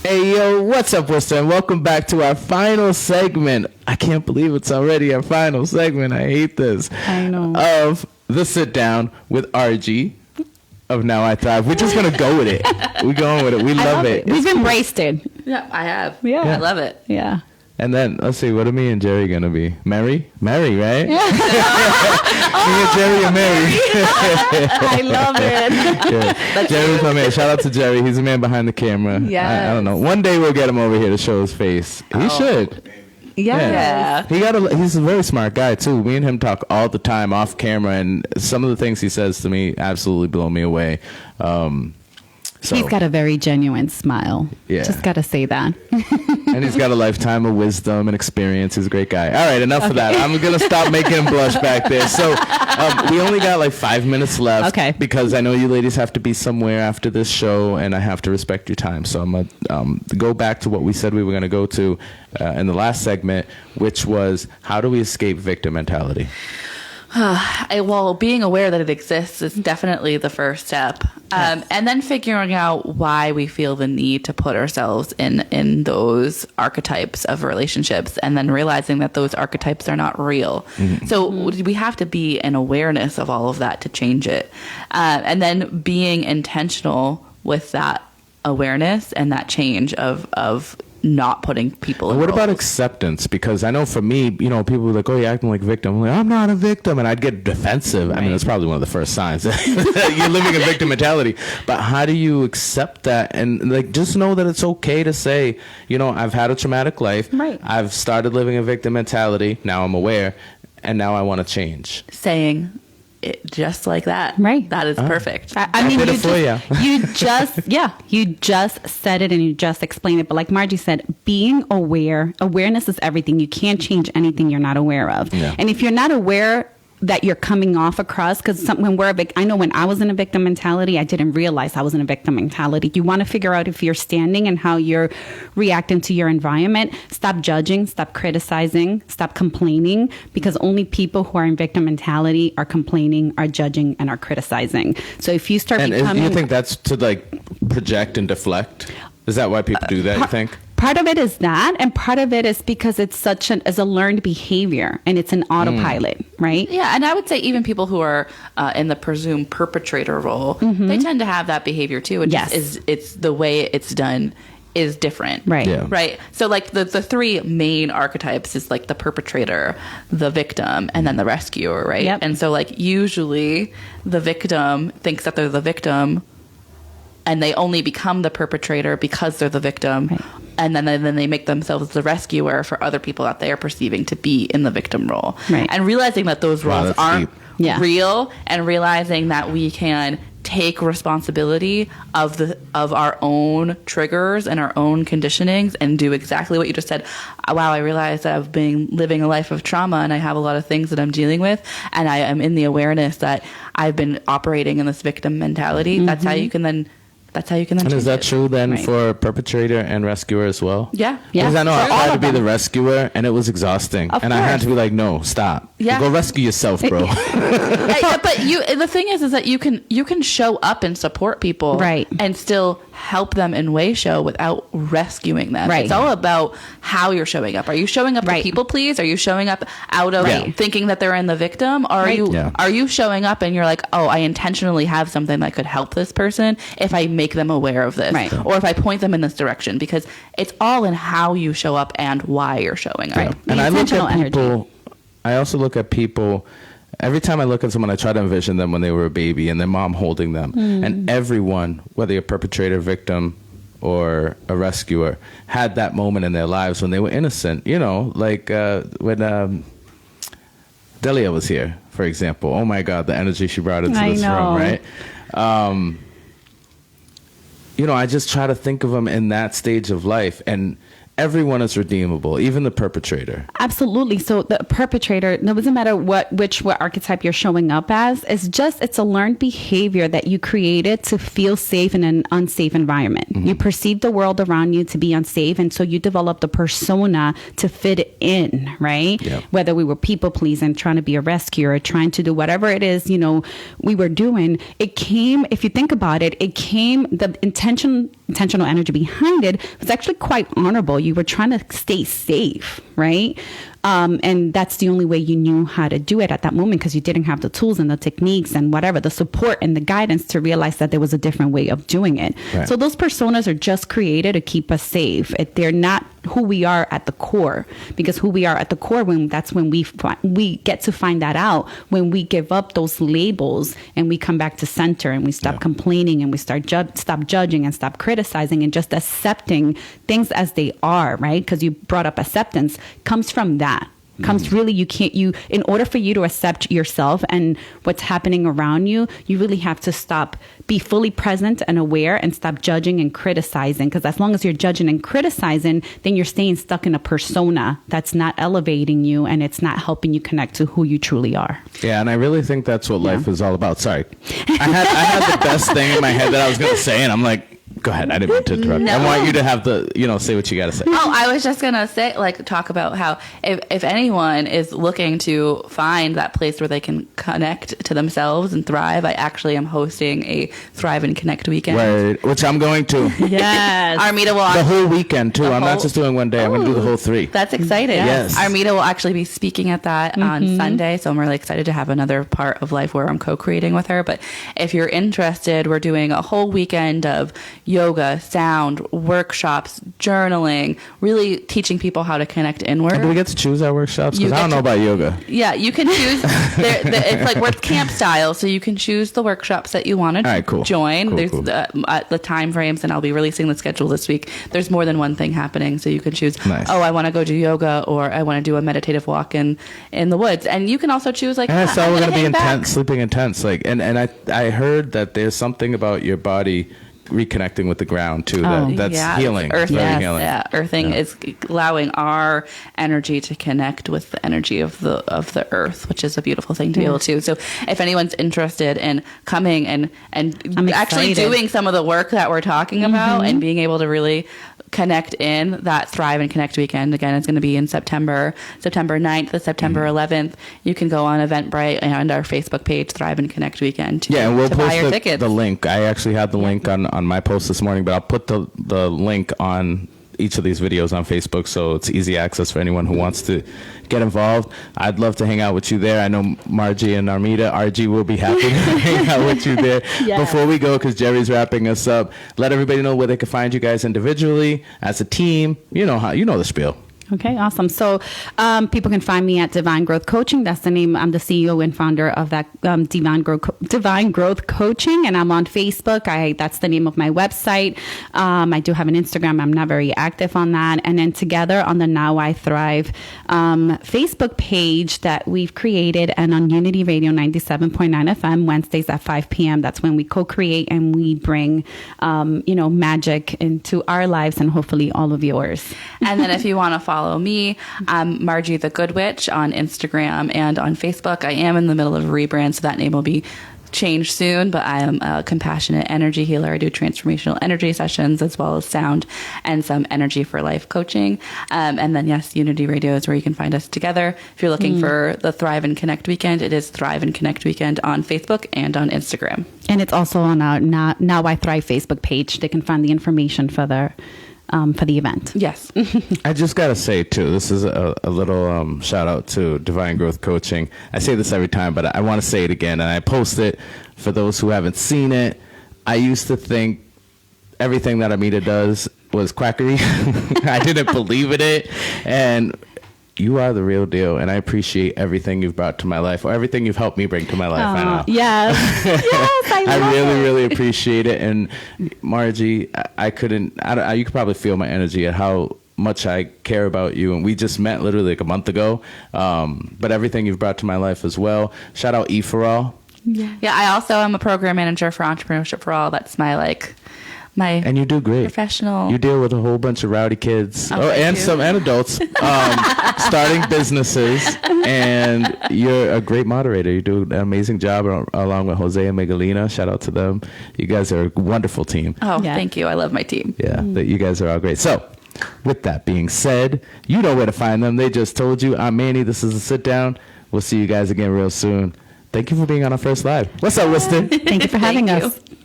Hey, yo, what's up, Worcester? And welcome back to our final segment. I can't believe it's already our final segment. I hate this. I know. Of the sit down with RG of Now I Thrive. We're just going to go with it. We're going with it. We love it. We've embraced it. Yeah, I have. Yeah. I love it. Yeah. And then, let's see, what are me and Jerry going to be? Mary, right? Me and Jerry and Mary. I love it. Yeah. Jerry's my man. Shout out to Jerry. He's the man behind the camera. Yes. I don't know. One day we'll get him over here to show his face. He should. Yes. Yeah. He's a very smart guy too. Me and him talk all the time off camera, and some of the things he says to me absolutely blow me away. So, He's got a very genuine smile. Yeah. Just got to say that. and he's got a lifetime of wisdom and experience. He's a great guy. All right, enough of that. I'm going to stop making him blush back there. So we only got like 5 minutes left. Okay. Because I know you ladies have to be somewhere after this show, and I have to respect your time. So I'm going to go back to what we said we were going to go to in the last segment, which was how do we escape victim mentality? Well, being aware that it exists is definitely the first step. And then figuring out why we feel the need to put ourselves in those archetypes of relationships, and then realizing that those archetypes are not real. Mm-hmm. So we have to be in awareness of all of that to change it. And then being intentional with that awareness and that change of not putting people in What about roles. acceptance? Because I know for me, people are like, oh, you're acting like a victim. I'm like, I'm not a victim. And I'd get defensive. Right. I mean, that's probably one of the first signs that you're living a victim mentality. But how do you accept that? And like, just know that it's okay to say, I've had a traumatic life. Right. I've started living a victim mentality. Now I'm aware. And now I want to change. Saying it just like that. Right. That is perfect. I mean, did it for you just said it and you just explained it. But like Margie said, being awareness is everything. You can't change anything you're not aware of. Yeah. And if you're not aware that you're coming off across, because when I know when I was in a victim mentality, I didn't realize I was in a victim mentality. You want to figure out if you're standing and how you're reacting to your environment. Stop judging, stop criticizing, stop complaining, because only people who are in victim mentality are complaining, are judging, and are criticizing. So if you start becoming... Do you think that's to like project and deflect? Is that why people do that, you think? Part of it is that, and part of it is because it's as a learned behavior, and it's an autopilot, right? Yeah, and I would say even people who are in the presumed perpetrator role, they tend to have that behavior too. It just it's the way it's done is different. Right. Yeah. Right. So like the three main archetypes is like the perpetrator, the victim, and then the rescuer, right? Yep. And so like usually the victim thinks that they're the victim, and they only become the perpetrator because they're the victim. Right. And then they make themselves the rescuer for other people that they are perceiving to be in the victim role. Right. And realizing that those roles aren't real, and realizing that we can take responsibility of our own triggers and our own conditionings and do exactly what you just said. Wow, I realized that I've been living a life of trauma and I have a lot of things that I'm dealing with, and I am in the awareness that I've been operating in this victim mentality. Mm-hmm. That's how you can then And is that true then Right. for perpetrator and rescuer as well? Yeah. Because I know I All tried to of be them. the rescuer, and it was exhausting. Of And I had course. to be like, no, stop. Yeah. Go rescue yourself, bro. But the thing is that you can show up and support people, Right. and still help them in way show without rescuing them. Right. It's all about how you're showing up. Are you showing up Right. to people please? Are you showing up out of Right. thinking that they're in the victim? Or Right. are you showing up and you're like, oh, I intentionally have something that could help this person if I make them aware of this, Right. or if I point them in this direction? Because it's all in how you show up and why you're showing up. Right. And The I look intentional at energy. people, I also look at people, every time I look at someone, I try to envision them when they were a baby and their mom holding them. And everyone, whether you're a perpetrator, victim, or a rescuer, had that moment in their lives when they were innocent. Like when Delia was here, for example. Oh my God, the energy she brought into this room, right? I just try to think of them in that stage of life. And everyone is redeemable, even the perpetrator. Absolutely. So the perpetrator, no, it doesn't matter what archetype you're showing up as, it's a learned behavior that you created to feel safe in an unsafe environment. You perceive the world around you to be unsafe, and so you developed a persona to fit in, right? Yep. Whether we were people pleasing, trying to be a rescuer, trying to do whatever it is, we were doing, it came, if you think about it, the intentional energy behind it was actually quite honorable. You were trying to stay safe, right? And that's the only way you knew how to do it at that moment, because you didn't have the tools and the techniques and whatever, the support and the guidance to realize that there was a different way of doing it. Right. So those personas are just created to keep us safe. They're not who we are at the core, because who we are at the core, that's when we get to find that out when we give up those labels and we come back to center and we stop complaining and we stop judging and stop criticizing and just accepting things as they are, right? Because you brought up acceptance comes from that. Comes really, in order for you to accept yourself and what's happening around you, you really have to be fully present and aware and stop judging and criticizing. Because as long as you're judging and criticizing, then you're staying stuck in a persona that's not elevating you and it's not helping you connect to who you truly are. Yeah, and I really think that's what life is all about. Sorry. I had the best thing in my head that I was going to say, and I'm like, go ahead. I didn't mean to interrupt. No. I want you to have say what you got to say. Oh, I was just going to say, talk about how if anyone is looking to find that place where they can connect to themselves and thrive, I actually am hosting a Thrive and Connect weekend. Right, which I'm going to. Yes. Armida will The whole weekend, too. I'm not just doing one day. I'm going to do the whole 3. That's exciting. Yes. Armida will actually be speaking at that on Sunday, so I'm really excited to have another part of life where I'm co-creating with her. But if you're interested, we're doing a whole weekend of yoga, sound, workshops, journaling, really teaching people how to connect inward. Do we get to choose our workshops? Because I don't know about yoga. Yeah, you can choose. It's like we're camp style, so you can choose the workshops that you want to join. Cool, There's cool. The time frames, and I'll be releasing the schedule this week. There's more than one thing happening, so you can choose. Nice. Oh, I want to go do yoga, or I want to do a meditative walk in the woods. And you can also choose And I saw we're going to be intense, sleeping intense. And I heard that there's something about your body reconnecting with the ground too. That's healing. Earthing. Very healing. Yeah, earthing is allowing our energy to connect with the energy of the earth, which is a beautiful thing to be able to. So if anyone's interested in coming and actually doing some of the work that we're talking about and being able to really connect in that Thrive and Connect weekend, again, it's going to be in September 9th to September 11th. You can go on Eventbrite and our Facebook page, Thrive and Connect weekend, and we'll buy your post tickets. the link. I actually had the link on my post this morning, but I'll put the link on each of these videos on Facebook, so it's easy access for anyone who wants to get involved. I'd love to hang out with you there. I know Margie and Armida, RG, will be happy to hang out with you there. Before we go, because Jerry's wrapping us up, let everybody know where they can find you guys individually, as a team. You know the spiel. Okay, awesome. So people can find me at Divine Growth Coaching. That's the name. I'm the CEO and founder of that Divine Growth Coaching, and I'm on Facebook. That's the name of my website. I do have an Instagram. I'm not very active on that. And then together on the Now I Thrive Facebook page that we've created, and on Unity Radio 97.9 FM Wednesdays at 5 p.m. That's when we co-create and we bring magic into our lives and hopefully all of yours. And then if you want to follow me, I'm Margie the Good Witch on Instagram and on Facebook. I am in the middle of a rebrand, so that name will be changed soon, but I am a compassionate energy healer. I do transformational energy sessions as well as sound and some energy for life coaching. And then, yes, Unity Radio is where you can find us together. If you're looking for the Thrive and Connect weekend, it is Thrive and Connect weekend on Facebook and on Instagram. And it's also on our Now I Thrive Facebook page. They can find the information for the event. Yes. I just got to say, too, this is a little shout out to Divine Growth Coaching. I say this every time, but I want to say it again, and I post it for those who haven't seen it. I used to think everything that Amita does was quackery. I didn't believe in it. And you are the real deal, and I appreciate everything you've brought to my life, or everything you've helped me bring to my life. I know. Yes. Yes, I really, really appreciate it. And Margie, you could probably feel my energy at how much I care about you. And we just met literally like a month ago. But everything you've brought to my life as well. Shout out E for All. Yeah. I also am a program manager for Entrepreneurship for All. That's my And you do great. Professional. You deal with a whole bunch of rowdy kids, and adults, starting businesses, and you're a great moderator. You do an amazing job along with Jose and Megalina. Shout out to them. You guys are a wonderful team. Oh, thank you. I love my team. Yeah, you guys are all great. So, with that being said, you know where to find them. They just told you. I'm Manny. This is a sit down. We'll see you guys again real soon. Thank you for being on our first live. What's up, Worcester? Thank you for having Thank us. you.